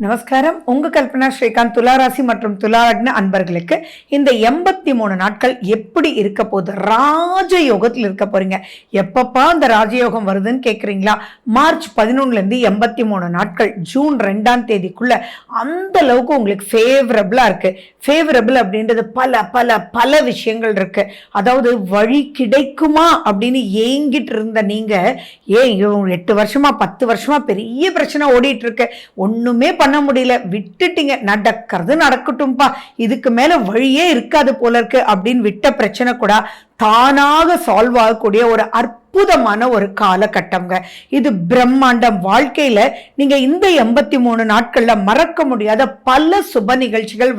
நமஸ்காரம். உங்க கல்பனா ஸ்ரீகாந்த். துளாராசி மற்றும் துளாலக்ன அன்பர்களுக்கு இந்த 83 நாட்கள் எப்படி இருக்க போகுது? ராஜயோகத்தில் இருக்க போறீங்க. எப்பப்பா அந்த ராஜயோகம் வருதுன்னு கேட்குறீங்களா? மார்ச் 11லேருந்து 83 நாட்கள் ஜூன் 2ஆம் தேதிக்குள்ள அந்த அளவுக்கு உங்களுக்கு ஃபேவரபிளா இருக்கு. ஃபேவரபிள் அப்படின்றது பல பல பல விஷயங்கள் இருக்கு. அதாவது வழி கிடைக்குமா அப்படின்னு ஏங்கிட்டு இருந்த நீங்க 8 வருஷமா 10 வருஷமா பெரிய பிரச்சனை ஓடிட்டு இருக்கு, ஒண்ணுமே பண்ண முடியல, விட்டுட்டீங்க, நடக்கிறது நடக்கட்டும்பா, இதுக்கு மேல வழியே இருக்காது போல இருக்கு அப்படின்னு விட்ட பிரச்சனை கூட தானாக சால்வ் ஆகக்கூடிய ஒரு அற்புதமான ஒரு காலகட்டம்ங்க இது. பிரம்மாண்டம். வாழ்க்கையில நீங்க இந்த 83 நாட்கள்ல மறக்க முடியாத பல சுப நிகழ்ச்சிகள்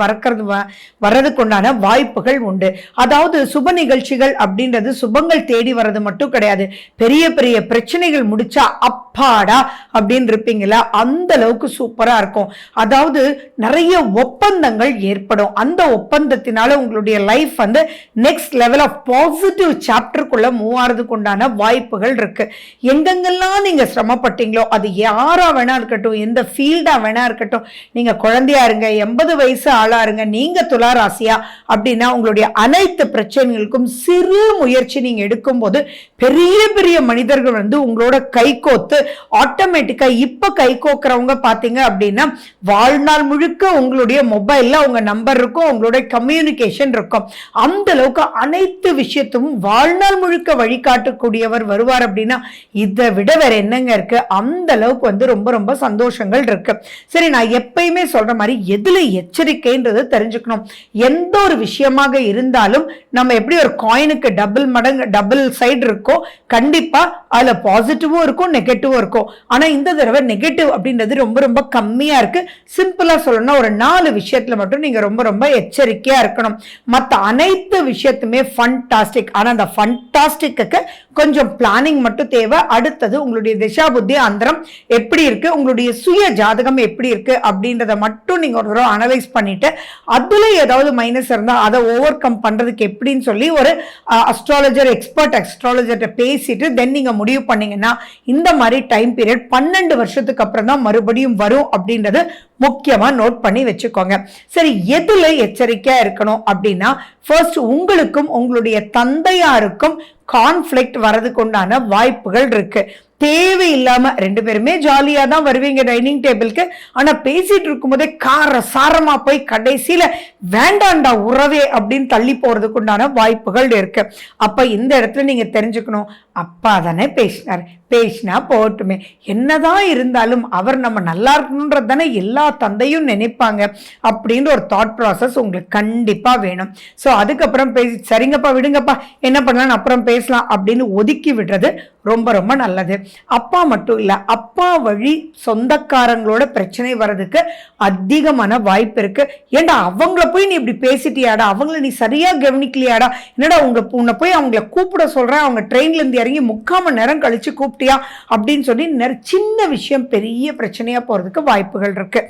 வர்றதுக்குண்டான வாய்ப்புகள் உண்டு. அதாவது சுப நிகழ்ச்சிகள் அப்படின்றது சுபங்கள் தேடி வர்றது மட்டும் கிடையாது. பெரிய பெரிய பிரச்சனைகள் முடிச்சா அப்பாடா அப்படின்னு இருப்பீங்களா, அந்த அளவுக்கு சூப்பரா இருக்கும். அதாவது நிறைய ஒப்பந்தங்கள் ஏற்படும். அந்த ஒப்பந்தத்தினால உங்களுடைய லைஃப் வந்து நெக்ஸ்ட் லெவல் ஆஃப் பாசிட்டிவ் சாப்டருக்குள்ள மூவ் ஆறதுக்கு உண்டான வாய்ப்புகள் இருக்கு. எங்கெங்கெல்லாம் நீங்க சிரமப்பட்டீங்களோ, அது யாரா வேணா இருக்கட்டும், எந்த ஃபீல்டா வேணா இருக்கட்டும், நீங்க குழந்தையா இருங்க, 80 வயசு ஆளா இருங்க, நீங்க துலா ராசியா அப்படின்னா உங்களுடைய அனைத்து பிரச்சனைகளுக்கும் சிறு முயற்சி நீங்க எடுக்கும் போது பெரிய பெரிய மனிதர்கள் வந்து உங்களோட கைகோத்து ஆட்டோமேட்டிக்கா இப்ப கைகோக்குறவங்க பாத்தீங்க அப்படின்னா வாழ்நாள் முழுக்க உங்களுடைய மொபைல்ல உங்க நம்பர் இருக்கும், உங்களுடைய கம்யூனிகேஷன் இருக்கும். அந்த அளவுக்கு அனைத்து விஷயத்தும் வாழ்நாள் முழுக்க வழிகாட்டக்கூடியவர் வருவார் அப்படின்னா இதை விட வேற என்னங்க இருக்கு? அந்த அளவுக்கு வந்து ரொம்ப ரொம்ப சந்தோஷங்கள் இருக்கு. சரி, நான் எப்பயுமே சொல்ற மாதிரி எதுல எச்சரிக்கைன்றது தெரிஞ்சுக்கணும். எந்த ஒரு விஷயமாக இருந்தாலும் நம்ம எப்படி ஒரு காயினுக்கு டபுள் சைடு இருக்கோ, கண்டிப்பா அதுல பாசிட்டிவும் இருக்கும் நெகட்டிவும் இருக்கும். ஆனா இந்த தடவை நெகட்டிவ் அப்படின்றது ரொம்ப ரொம்ப கம்மியா இருக்கு. சிம்பிளா சொல்லணும்னா ஒரு 4 விஷயத்துல மட்டும் நீங்க ரொம்ப ரொம்ப எச்சரிக்கையா இருக்கணும். மற்ற அனைத்து விஷயத்துமே ஃபண்டாஸ்டிக். ஆனா அந்த ஃபண்டாஸ்டிக்கு கொஞ்சம் பிளானிங் மட்டும் தேவை. அடுத்தது உங்களுடைய திசா புத்தி அந்தரம் எப்படி இருக்கு, உங்களுடைய சுய ஜாதகம் எப்படி இருக்கு அப்படின்றத மட்டும் நீங்க ஒரு தடவை அனலைஸ் பண்ணிட்டு அதுல ஏதாவது மைனஸ் இருந்தா அதை ஓவர் கம் பண்றதுக்கு எப்படின்னு சொல்லி ஒரு அஸ்ட்ராலஜர் எக்ஸ்பர்ட் அஸ்ட்ராலஜர்கிட்ட பேசிட்டு தென் நீங்க முடிவு பண்ணீங்கன்னா இந்த மாதிரி டைம் பீரியட் 12 வருஷத்துக்கு அப்புறம் தான் மறுபடியும் வரும் அப்படின்றது முக்கியமா நோட் பண்ணி வச்சுக்கோங்க. சரி, எதுல எச்சரிக்கையா இருக்கணும் அப்படின்னா ஃபர்ஸ்ட் உங்களுக்கும் உங்களுடைய தந்தையாருக்கும் கான்ஃபிளிக்ட் வரதுக்கு உண்டான வாய்ப்புகள் இருக்கு. தேவையில்லாம 2 பேருமே ஜாலியா தான் வருவீங்க டைனிங் டேபிளுக்கு, ஆனா பேசிட்டு இருக்கும் போதே சாரமா போய் கடைசியில வேண்டாண்டா உறவே அப்படின்னு தள்ளி போறதுக்கு உண்டான வாய்ப்புகள் இருக்கு. அப்ப இந்த இடத்துல நீங்க தெரிஞ்சுக்கணும், அப்பா தானே பேசினா போட்டுமே, என்னதான் இருந்தாலும் அவர் நம்ம நல்லா இருக்கணும்ன்றது தானே எல்லா தந்தையும் நினைப்பாங்க அப்படின்ற ஒரு தாட் ப்ராசஸ் உங்களுக்கு கண்டிப்பா வேணும். ஸோ அதுக்கப்புறம் சரிங்கப்பா விடுங்கப்பா என்ன பண்ணலாம் அப்புறம் பேசலாம் அப்படின்னு ஒதுக்கி விடுறது ரொம்ப ரொம்ப நல்லது. அப்பா மட்டும் இல்ல, அப்பா வழி சொந்தக்காரங்களோட பிரச்சனை வர்றதுக்கு அதிகமான வாய்ப்பு இருக்கு. ஏண்டா அவங்கள போய் நீ இப்படி பேசிட்டியாடா, அவங்கள நீ சரியா கவனிக்கலையாடா, என்னடா உன்னை போய் அவங்கள கூப்பிட சொல்றேன், அவங்க ட்ரெயின்ல இருந்து இறங்கி 3/4 மணி நேரம் கழிச்சு கூப்பிட்டியா அப்படின்னு சொல்லி சின்ன விஷயம் பெரிய பிரச்சனையா போறதுக்கு வாய்ப்புகள் இருக்கு.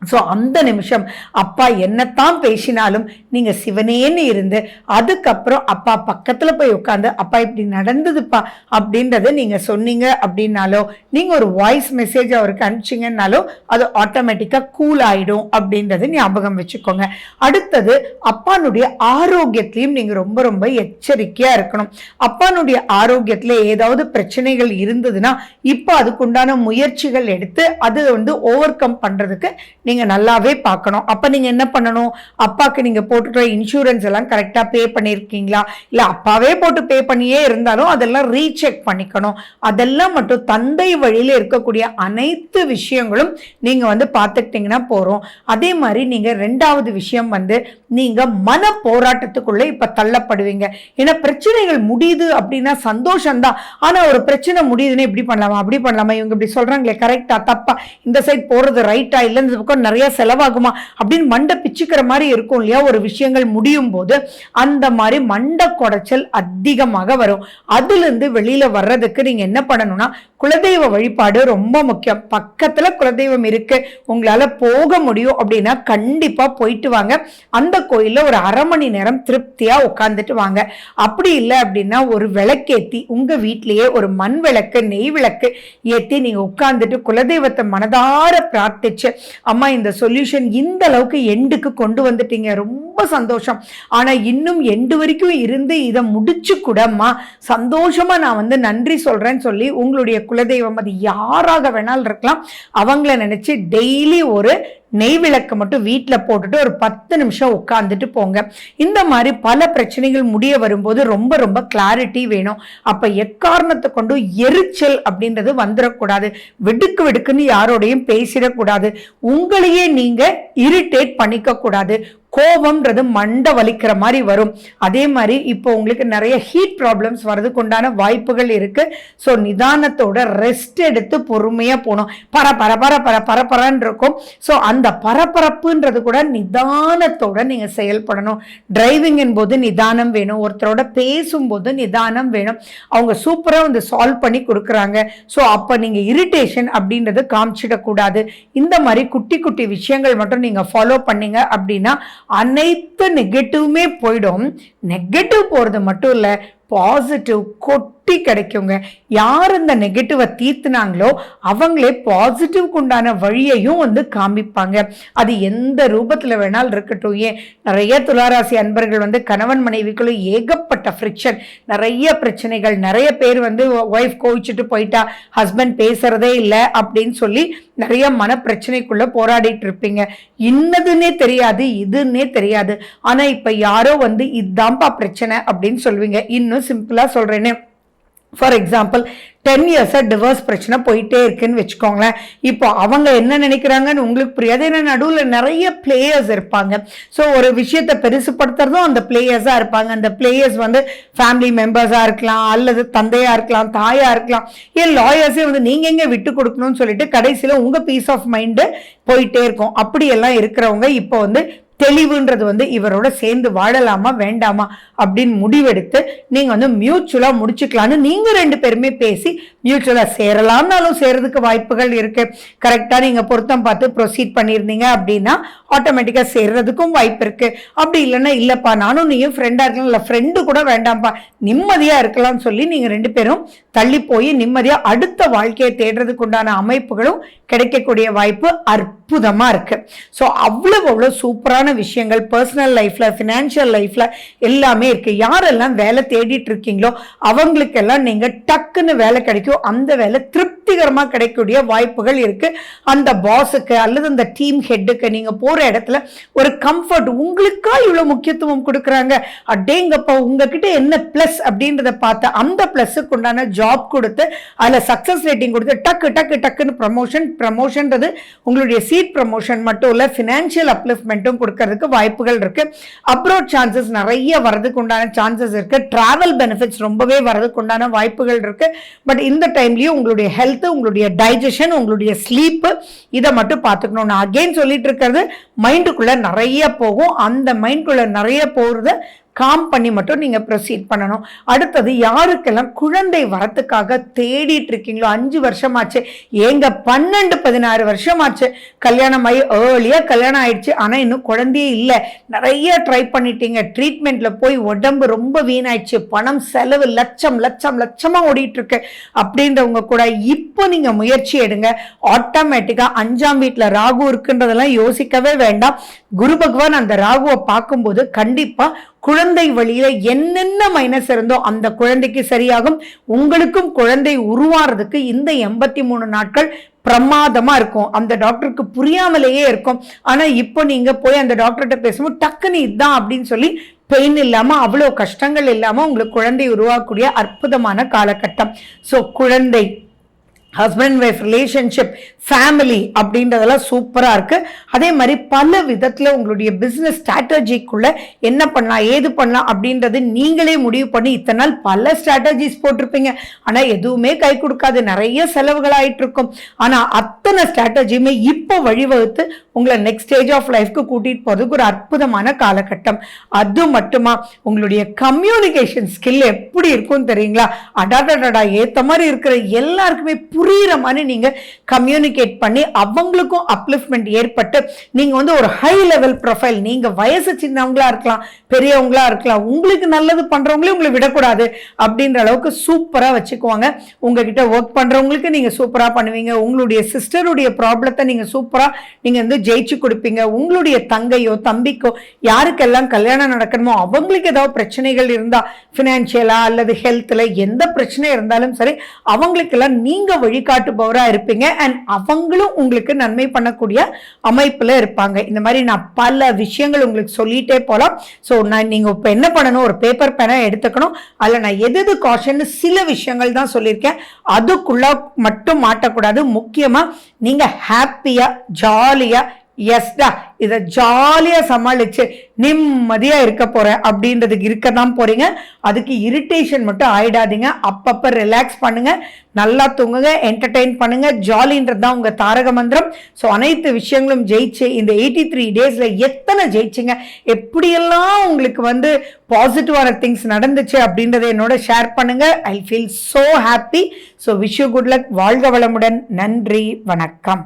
ஸோ அந்த நிமிஷம் அப்பா என்னத்தான் பேசினாலும் நீங்க சிவனேன்னு இருந்து அதுக்கப்புறம் அப்பா பக்கத்துல போய் உட்காந்து அப்பா இப்படி நடந்ததுப்பா அப்படின்றத நீங்க சொன்னீங்க அப்படின்னாலோ நீங்க ஒரு வாய்ஸ் மெசேஜ் அவருக்கு அனுப்பிச்சிங்கன்னாலோ அது ஆட்டோமேட்டிக்கா கூல் ஆயிடும் அப்படின்றத ஞாபகம் வச்சுக்கோங்க. அடுத்தது அப்பானுடைய ஆரோக்கியத்திலையும் நீங்க ரொம்ப ரொம்ப எச்சரிக்கையா இருக்கணும். அப்பானுடைய ஆரோக்கியத்துல ஏதாவது பிரச்சனைகள் இருந்ததுன்னா இப்போ அதுக்குண்டான முயற்சிகள் எடுத்து அது வந்து ஓவர் கம் பண்றதுக்கு நீங்க நல்லாவே பார்க்கணும். அப்ப நீங்க என்ன பண்ணணும், அப்பாக்கு நீங்க போட்டுக்கிற இன்சூரன்ஸ் எல்லாம் கரெக்டா பே பண்ணிருக்கீங்களா, இல்ல அப்பாவே போட்டு பே பண்ணியே இருந்தாலும் அதெல்லாம் ரீசெக் பண்ணிக்கணும். அதெல்லாம் மட்டும் தந்தை வழியில இருக்கக்கூடிய அனைத்து விஷயங்களும் நீங்க வந்து பார்த்துக்கிட்டீங்கன்னா போறோம். அதே மாதிரி நீங்க 2வது விஷயம் வந்து நீங்க மன போராட்டத்துக்குள்ள இப்ப தள்ளப்படுவீங்க. ஏன்னா பிரச்சனைகள் முடியுது அப்படின்னா சந்தோஷம்தான், ஆனா ஒரு பிரச்சனை முடியுதுன்னு இப்படி பண்ணலாமா அப்படி பண்ணலாமா, இவங்க இப்படி சொல்றாங்களே கரெக்டா தப்பா, இந்த சைட் போறது ரைட்டா இல்ல இந்த பக்கம் நிறைய செலவாகுமா அப்படின்னு மண்டை பிச்சுக்கிற மாதிரி இருக்கும் இல்லையா ஒரு விஷயங்கள் முடியும் போது. அந்த மாதிரி மண்டை குடைச்சல் அதிகமாக வரும். அதுல இருந்து வெளியில வர்றதுக்கு நீங்க என்ன பண்ணணும்னா, குலதெய்வ வழிபாடு ரொம்ப முக்கியம். பக்கத்துல குலதெய்வம் இருக்கு, உங்களால போக முடியும் அப்படின்னா கண்டிப்பா போயிட்டு வாங்க. அந்த கோயில்ல ஒரு அரை மணி நேரம் திருப்தியா உட்கார்ந்துட்டு வாங்க. அப்படி இல்லை அப்படின்னா ஒரு விளக்கேத்தி உங்க வீட்லயே ஒரு மண் விளக்கு நெய் விளக்கு ஏத்தி நீங்க உட்கார்ந்துட்டு குலதெய்வத்தை மனதார பிரார்த்திச்சு, அம்மா இந்த சொல்யூஷன் இந்த அளவுக்கு எண்டுக்கு கொண்டு வந்துட்டீங்க, ரொம்ப சந்தோஷம். ஆனா இன்னும் எண்டு வரைக்கும் இருந்து இதை முடிச்சு கூடம்மா சந்தோஷமா நான் நன்றி சொல்றேன்னு சொல்லி உங்களுடைய குலதெய்வம் அது யாராக வேணாலும் இருக்கலாம், அவங்கள நினைச்சு டெய்லி ஒரு நெய் விளக்கு மட்டும் வீட்டில் போட்டுட்டு ஒரு 10 நிமிஷம் உட்கார்ந்துட்டு போங்க. இந்த மாதிரி பல பிரச்சனைகள் முடிய வரும்போது ரொம்ப ரொம்ப கிளாரிட்டி வேணும். அப்ப எக்காரணத்தை கொண்டு எரிச்சல் அப்படின்றது வந்துடக்கூடாது. வெடுக்கு வெடுக்குன்னு யாரோடையும் பேசிடக்கூடாது. உங்களையே நீங்க இரிட்டேட் பண்ணிக்க கூடாது. கோபம்ன்றது மண்டை வலிக்கிற மாதிரி வரும். அதே மாதிரி இப்போ உங்களுக்கு நிறைய ஹீட் ப்ராப்ளம்ஸ் வரதுக்கு உண்டான வாய்ப்புகள் இருக்கு. ஸோ நிதானத்தோட ரெஸ்ட் எடுத்து பொறுமையா போகணும். பரபரன்னு இருக்கும். ஸோ அந்த பரபரப்புன்றது கூட நிதானத்தோட நீங்க செயல்படணும். டிரைவிங்கின் போது நிதானம் வேணும். ஒருத்தரோட பேசும்போது நிதானம் வேணும். அவங்க சூப்பரா சால்வ் பண்ணி கொடுக்குறாங்க. ஸோ அப்ப நீங்க இரிட்டேஷன் அப்படின்றது காமிச்சிடக்கூடாது. இந்த மாதிரி குட்டி குட்டி விஷயங்கள் மட்டும் நீங்க ஃபாலோ பண்ணீங்க அப்படின்னா அனைத்து நெகட்டிவ்மே போயிடும். நெகட்டிவ் போறது மட்டும் இல்ல, பாசிட்டிவ் கொட்டி கிடைக்குங்க. யார் இந்த நெகட்டிவை தீர்த்துனாங்களோ அவங்களே பாசிட்டிவ்க்கு உண்டான வழியையும் காமிப்பாங்க. அது எந்த ரூபத்துல வேணாலும் இருக்கட்டும். ஏன் நிறைய துளாராசி அன்பர்கள் கணவன் மனைவிக்குள்ள ஏகப்பட்ட ஃப்ரிக்ஷன், நிறைய பிரச்சனைகள், நிறைய பேர் ஒய்ஃப் கோவிச்சுட்டு போயிட்டா, ஹஸ்பண்ட் பேசுறதே இல்லை அப்படின்னு சொல்லி நிறைய மன பிரச்சனைக்குள்ள போராடிட்டு இருப்பீங்க. இன்னதுன்னே தெரியாது, இதுன்னே தெரியாது. ஆனா இப்ப யாரோ இதுதான்ப்பா பிரச்சனை அப்படின்னு சொல்லுவீங்க. இன்னும் சிம்பிளா சொல்றேன்னு, ஃபார் எக்ஸாம்பிள் 10 இயர்ஸா டிவோர்ஸ் பிரச்சனை போயிட்டே இருக்குன்னு வச்சுக்கோங்களேன். இப்போ அவங்க என்ன நினைக்கிறாங்கன்னு உங்களுக்கு புரியாது. ஏன்னா நடுவில் நிறைய பிளேயர்ஸ் இருப்பாங்க. ஸோ ஒரு விஷயத்தை பெருசுப்படுத்துறதும் அந்த பிளேயர்ஸா இருப்பாங்க. அந்த பிளேயர்ஸ் ஃபேமிலி மெம்பர்ஸா இருக்கலாம், அல்லது தந்தையா இருக்கலாம், தாயா இருக்கலாம். ஏன் லாயர்ஸே நீங்க எங்க விட்டு கொடுக்கணும்னு சொல்லிட்டு கடைசியில உங்க பீஸ் ஆஃப் மைண்டு போயிட்டே இருக்கும். அப்படியெல்லாம் இருக்கிறவங்க இப்போ தெளிவுன்றது இவரோட சேர்ந்து வாழலாமா வேண்டாமா அப்படின்னு முடிவெடுத்து நீங்க மியூச்சுவலா முடிச்சுக்கலான்னு நீங்க 2 பேருமே பேசி மியூச்சுவலா சேரலாம்னாலும் சேரதுக்கு வாய்ப்புகள் இருக்கு. கரெக்டா நீங்க பொருத்தம் பார்த்து ப்ரொசீட் பண்ணியிருந்தீங்க அப்படின்னா ஆட்டோமேட்டிக்கா சேர்றதுக்கும் வாய்ப்பு இருக்கு. அப்படி இல்லைன்னா இல்லப்பா நானும் நீயும் ஃப்ரெண்டா இருக்கலாம், இல்ல ஃப்ரெண்டு கூட வேண்டாம்ப்பா நிம்மதியா இருக்கலாம்னு சொல்லி நீங்க 2 பேரும் தள்ளி போய் நிம்மதியா அடுத்த வாழ்க்கையை தேடுறதுக்கு உண்டான அமைப்புகளும் கிடைக்கக்கூடிய வாய்ப்பு அற்புதமா இருக்கு. ஸோ அவ்வளவு சூப்பரான விஷயங்கள் பர்சனல் லைஃப்ல, ஃபினான்ஷியல் லைஃப்ல எல்லாமே இருக்கு. யாரெல்லாம் வேலை தேடிட்டு இருக்கீங்களோ அவங்களுக்கெல்லாம் நீங்க டக்குன்னு வேலை கிடைக்கும். அந்த வேலை திருப்திகரமா கிடைக்கக்கூடிய வாய்ப்புகள் இருக்கு. அந்த பாஸுக்கு அல்லது அந்த டீம் ஹெட்டுக்கு நீங்க போற இடத்துல ஒரு கம்ஃபர்ட், உங்களுக்கா இவ்வளவு முக்கியத்துவம் கொடுக்குறாங்க, அடேங்கப்பா உங்ககிட்ட என்ன பிளஸ் அப்படின்றத பார்த்து அந்த பிளஸுக்கு உண்டான ஜாப் கொடுத்து அதுல சக்சஸ் ரேட்டிங் கொடுத்து டக்கு டக்கு டக்குன்னு ப்ரமோஷன்றது உங்களுடைய சீட் ப்ரமோஷன் மட்டும் இல்ல, ஃபினான்ஷியல் அப்லிஃப்ட்மெண்ட்டும் கொடுக்கறதுக்கு வாய்ப்புகள் இருக்கு. அப்ரோட் சான்சஸ் நிறைய வரதுக்கு உண்டான சான்சஸ் இருக்கு. டிராவல் பெனிஃபிட்ஸ் ரொம்பவே வரதுக்கு உண்டான வாய்ப்புகள் இருக்கு. பட் இந்த டைம்லயும் உங்களுடைய ஹெல்த், உங்களுடைய டைஜஷன், உங்களுடைய ஸ்லீப் இதை மட்டும் பார்த்துக்கணும். நான் அகைன் சொல்லிட்டு இருக்கிறது மைண்டுக்குள்ள நிறைய போகும். அந்த மைண்டுக்குள்ள நிறைய போறது காம் பண்ணி மட்டும் நீங்க ப்ரொசீட் பண்ணணும். அடுத்தது யாருக்கெல்லாம் குழந்தை வரத்துக்காக தேடிட்டு இருக்கீங்களோ, 5 வருஷமாச்சு, ஏங்க 12-16 வருஷமாச்சு கல்யாணம் ஆகி, ஏர்லியா கல்யாணம் ஆயிடுச்சு, ஆனா இன்னும் குழந்தையே இல்லை, நிறைய ட்ரை பண்ணிட்டீங்க, ட்ரீட்மெண்ட்ல போய் உடம்பு ரொம்ப வீணாயிடுச்சு, பணம் செலவு லட்சமா ஓடிட்டு இருக்கு அப்படின்றவங்க கூட இப்போ நீங்க முயற்சி எடுங்க. ஆட்டோமேட்டிக்கா 5ஆம் வீட்டுல ராகு இருக்குன்றதெல்லாம் யோசிக்கவே வேண்டாம். குரு பகவான் அந்த ராகுவை பார்க்கும்போது கண்டிப்பா குழந்தை வழியில என்னென்ன மைனஸ் இருந்தோ அந்த குழந்தைக்கு சரியாகும். உங்களுக்கும் குழந்தை உருவாறதுக்கு இந்த 83 நாட்கள் பிரமாதமா இருக்கும். அந்த டாக்டருக்கு புரியாமலேயே இருக்கும். ஆனா இப்போ நீங்க போய் அந்த டாக்டர்கிட்ட பேசும்போது டக்குன்னு இதுதான் அப்படின்னு சொல்லி பெயின் இல்லாம, அவ்வளவு கஷ்டங்கள் இல்லாம உங்களுக்கு குழந்தை உருவாக்கக்கூடிய அற்புதமான காலகட்டம். சோ குழந்தை, ஹஸ்பண்ட் ஒய்ஃப் ரிலேஷன்ஷிப், ஃபேமிலி அப்படின்றதெல்லாம் சூப்பரா இருக்கு. அதே மாதிரி பல விதத்துல உங்களுடைய பிசினஸ் ஸ்ட்ராட்டஜிக்குள்ள என்ன பண்ணலாம் ஏது பண்ணலாம் அப்படின்றது நீங்களே முடிவு பண்ணி இத்தனை நாள் பல ஸ்ட்ராட்டஜிஸ் போட்டிருப்பீங்க. ஆனா எதுவுமே கை கொடுக்காது, நிறைய செலவுகள் ஆயிட்டு இருக்கும். ஆனா அத்தனை ஸ்ட்ராட்டஜியுமே இப்போ வழிவகுத்து உங்களை நெக்ஸ்ட் ஸ்டேஜ் ஆஃப் லைஃப்க்கு கூட்டிட்டு போறதுக்கு ஒரு அற்புதமான காலகட்டம். அது மட்டுமா உங்களுடைய கம்யூனிகேஷன் ஸ்கில் எப்படி இருக்கும் தெரியுங்களா? அடாடா ஏத்த மாதிரி இருக்கிற எல்லாருக்குமே புரியுற மாதிரி நீங்க கம்யூனிகேட் பண்ணி அவங்களுக்கும் அப்லிஃப்ட்மெண்ட் ஏற்பட்டு நீங்க வந்து ஒரு ஹை லெவல் ப்ரொஃபைல், நீங்க வயசு சின்னவங்களா இருக்கலாம், பெரியவங்களா இருக்கலாம், உங்களுக்கு நல்லது பண்றவங்களே உங்களை விடக்கூடாது அப்படின்ற அளவுக்கு சூப்பரா வச்சுக்குவாங்க. உங்ககிட்ட ஒர்க் பண்றவங்களுக்கு நீங்க சூப்பரா பண்ணுவீங்க. உங்களுடைய சிஸ்டருடைய ப்ராப்ளத்தை நீங்க சூப்பரா நீங்க வந்து ஜெயிச்சு கொடுப்பீங்க. உங்களுடைய தங்கையோ தம்பிக்கோ யாருக்கெல்லாம் கல்யாணம் நடக்கணுமோ அவங்களுக்கு ஏதாவது பிரச்சனைகள் இருந்தா பினான்சியலா அல்லது ஹெல்த்ல எந்த பிரச்சனை இருந்தாலும் சரி அவங்களுக்கெல்லாம் நீங்க வழிகாட்டுபவரா இருப்பீங்க. அண்ட் அவங்களும் உங்களுக்கு நன்மை பண்ணக்கூடிய அமைப்புல இருப்பாங்க. இந்த மாதிரி நான் பல விஷயங்கள் உங்களுக்கு சொல்லிட்டே போலாம். ஸோ நீங்க இப்ப என்ன பண்ணணும், ஒரு பேப்பர் பேனா எடுத்துக்கணும். அதுல நான் எது காஷன் சில விஷயங்கள் தான் சொல்லியிருக்கேன், அதுக்குள்ள மட்டும் மாட்டக்கூடாது. முக்கியமா நீங்க ஹாப்பியா ஜாலியா எஸ்டா இதை ஜாலியா சமாளிச்சு நிம்மதியா இருக்க போறேன் அப்படின்றதுக்கு இருக்கதான் போறீங்க. அதுக்கு இரிட்டேஷன் மட்டும் ஆயிடாதீங்க. அப்பப்ப ரிலாக்ஸ் பண்ணுங்க, நல்லா தூங்குங்க, என்டர்டெயின் பண்ணுங்க. ஜாலின்றது தான் உங்க தாரக மந்திரம். ஸோ அனைத்து விஷயங்களும் ஜெயிச்சு இந்த 83 டேஸ்ல எத்தனை ஜெயிச்சிங்க, எப்படியெல்லாம் உங்களுக்கு வந்து பாசிட்டிவான திங்ஸ் நடந்துச்சு அப்படின்றத என்னோட ஷேர் பண்ணுங்க. I feel so happy. So wish you good luck. வாழ்க வளமுடன். நன்றி, வணக்கம்.